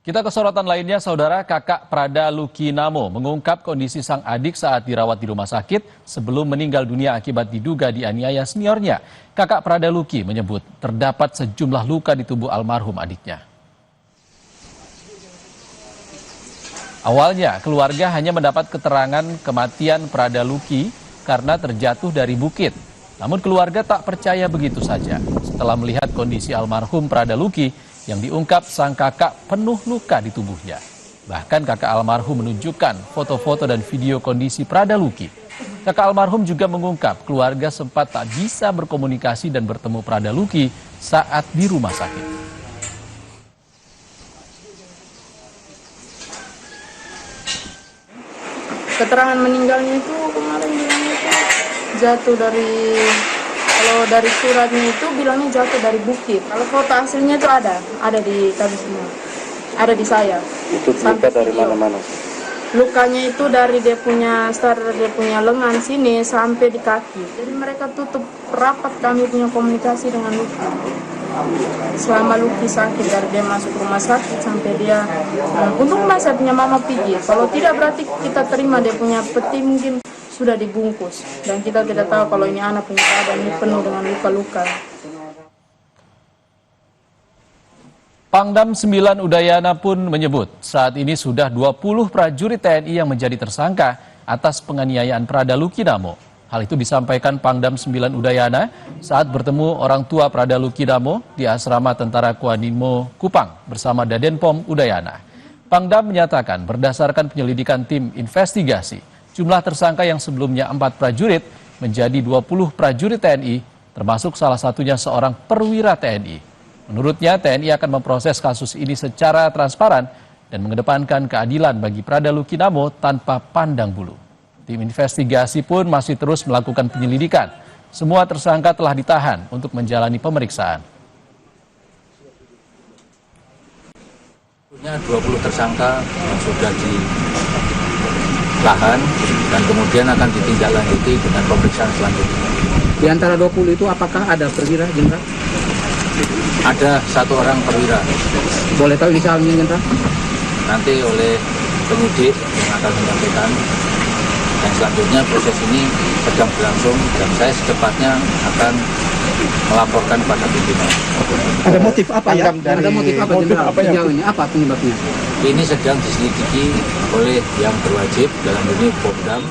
Kita ke sorotan lainnya, saudara. Kakak Prada Luki Namo mengungkap kondisi sang adik saat dirawat di rumah sakit sebelum meninggal dunia akibat diduga dianiaya seniornya. Kakak Prada Luki menyebut terdapat sejumlah luka di tubuh almarhum adiknya. Awalnya, keluarga hanya mendapat keterangan kematian Prada Luki karena terjatuh dari bukit. Namun keluarga tak percaya begitu saja. Setelah melihat kondisi almarhum Prada Luki, yang diungkap sang kakak penuh luka di tubuhnya. Bahkan kakak almarhum menunjukkan foto-foto dan video kondisi Prada Luki. Kakak almarhum juga mengungkap keluarga sempat tak bisa berkomunikasi dan bertemu Prada Luki saat di rumah sakit. Keterangan meninggalnya itu kemarin bilangnya itu jatuh kalau dari suratnya itu bilangnya jatuh dari bukit. Kalau foto aslinya itu ada di kami semua, ada di saya. Itu luka dari mana-mana? Lukanya itu dari dia punya lengan sini sampai di kaki. Jadi mereka tutup rapat kami punya komunikasi dengan Luki. Selama Luki sakit dari dia masuk rumah sakit sampai dia, untung saya punya mama pergi. Kalau tidak berarti kita terima dia punya peti mungkin sudah dibungkus dan kita tidak tahu kalau ini anak punya keadaan ini penuh dengan luka-luka. Pangdam 9 Udayana pun menyebut saat ini sudah 20 prajurit TNI yang menjadi tersangka atas penganiayaan Prada Luki Namo. Hal itu disampaikan Pangdam 9 Udayana saat bertemu orang tua Prada Luki Namo di asrama Tentara Kuanimo Kupang bersama Dadenpom Udayana. Pangdam menyatakan berdasarkan penyelidikan tim investigasi, jumlah tersangka yang sebelumnya 4 prajurit menjadi 20 prajurit TNI, termasuk salah satunya seorang perwira TNI. Menurutnya, TNI akan memproses kasus ini secara transparan dan mengedepankan keadilan bagi Prada Luki Namo tanpa pandang bulu. Tim investigasi pun masih terus melakukan penyelidikan. Semua tersangka telah ditahan untuk menjalani pemeriksaan. Punya 20 tersangka yang sudah ditahan dan kemudian akan ditindaklanjuti dengan pemeriksaan selanjutnya. Di antara 20 itu apakah ada perwira, Jenderal? Ada 1 orang perwira. Boleh tahu inisialnya, Jenderal? Nanti oleh penyidik yang akan menyampaikan. Yang selanjutnya proses ini sedang berlangsung dan saya secepatnya akan melaporkan pada pimpinan. Ada motif apa ya? Ada motif apa, Jenderal? Sejauh ini apa penyebabnya? Ini sedang diselidiki oleh yang berwajib dalam ini Pangdam.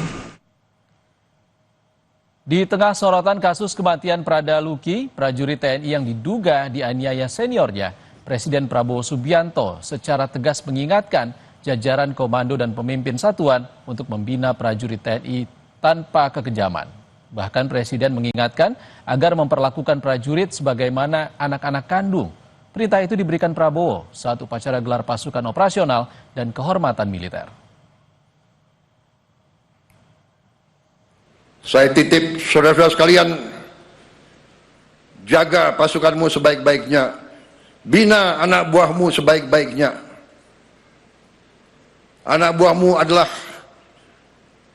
Di tengah sorotan kasus kematian Prada Luki, prajurit TNI yang diduga dianiaya seniornya, Presiden Prabowo Subianto secara tegas mengingatkan jajaran komando dan pemimpin satuan untuk membina prajurit TNI tanpa kekejaman. Bahkan Presiden mengingatkan agar memperlakukan prajurit sebagaimana anak-anak kandung. Perintah itu diberikan Prabowo saat upacara gelar pasukan operasional dan kehormatan militer. Saya titip saudara-saudara sekalian, jaga pasukanmu sebaik-baiknya, bina anak buahmu sebaik-baiknya. Anak buahmu adalah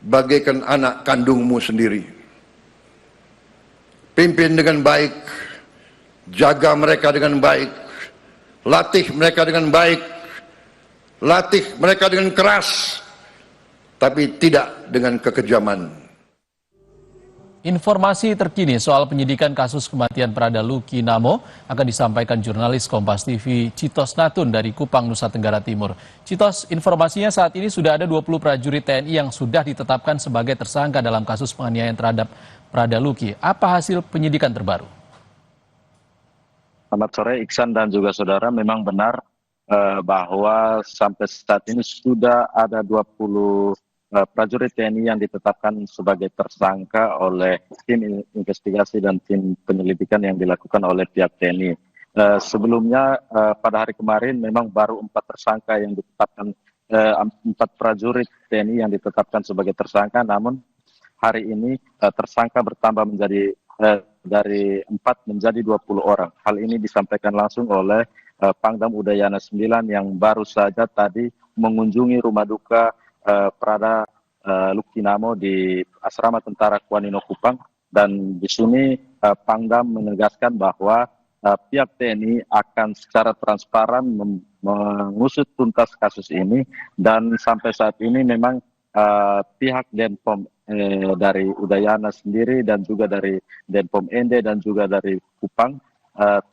bagaikan anak kandungmu sendiri. Pimpin dengan baik, jaga mereka dengan baik, latih mereka dengan baik, latih mereka dengan keras, tapi tidak dengan kekejaman. Informasi terkini soal penyidikan kasus kematian Prada Luki Namo akan disampaikan jurnalis Kompas TV Citos Natun dari Kupang, Nusa Tenggara Timur. Citos, informasinya saat ini sudah ada 20 prajurit TNI yang sudah ditetapkan sebagai tersangka dalam kasus penganiayaan terhadap Prada Luki. Apa hasil penyidikan terbaru? Selamat sore Iksan dan juga saudara, memang benar bahwa sampai saat ini sudah ada 20 prajurit TNI yang ditetapkan sebagai tersangka oleh tim investigasi dan tim penyelidikan yang dilakukan oleh pihak TNI. Sebelumnya pada hari kemarin memang baru 4 tersangka yang ditetapkan, 4 prajurit TNI yang ditetapkan sebagai tersangka, namun hari ini tersangka bertambah menjadi dari 4 menjadi 20 orang. Hal ini disampaikan langsung oleh Pangdam Udayana 9 yang baru saja tadi mengunjungi rumah duka Prada Luki Namo di asrama Tentara Kuanimo Kupang, dan di sini Pangdam menegaskan bahwa pihak TNI akan secara transparan mengusut tuntas kasus ini, dan sampai saat ini memang pihak Denpom dari Udayana sendiri dan juga dari Denpom ND dan juga dari Kupang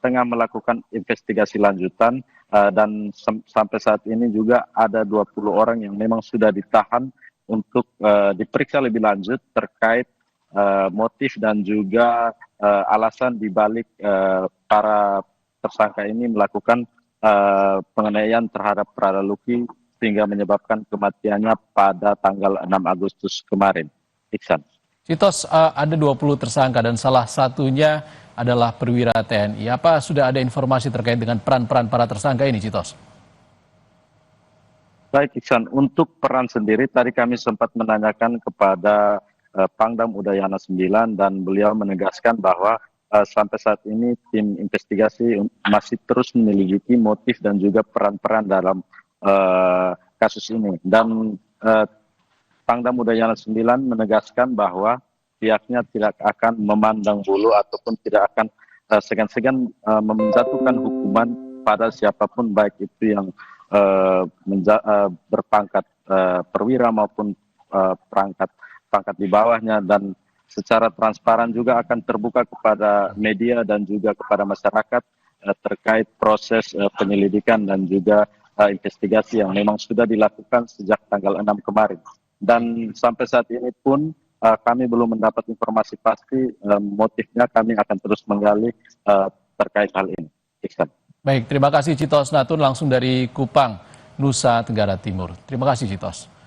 tengah melakukan investigasi lanjutan, dan sampai saat ini juga ada 20 orang yang memang sudah ditahan untuk diperiksa lebih lanjut terkait motif dan juga alasan dibalik para tersangka ini melakukan penganiayaan terhadap Prada Luki sehingga menyebabkan kematiannya pada tanggal 6 Agustus kemarin. Iksan. Citos, ada 20 tersangka dan salah satunya adalah perwira TNI. Apa sudah ada informasi terkait dengan peran-peran para tersangka ini, Citos? Baik, Iksan. Untuk peran sendiri, tadi kami sempat menanyakan kepada Pangdam Udayana 9 dan beliau menegaskan bahwa sampai saat ini tim investigasi masih terus menyelidiki motif dan juga peran-peran dalam kasus ini. Dan Pangdam Udayana 9 menegaskan bahwa pihaknya tidak akan memandang bulu ataupun tidak akan segan-segan menjatuhkan hukuman pada siapapun, baik itu yang berpangkat perwira maupun pangkat di bawahnya, dan secara transparan juga akan terbuka kepada media dan juga kepada masyarakat terkait proses penyelidikan dan juga investigasi yang memang sudah dilakukan sejak tanggal 6 kemarin. Dan sampai saat ini pun kami belum mendapat informasi pasti motifnya, kami akan terus menggali terkait hal ini. Iksan. Baik, terima kasih Citos Natun langsung dari Kupang, Nusa Tenggara Timur. Terima kasih Citos.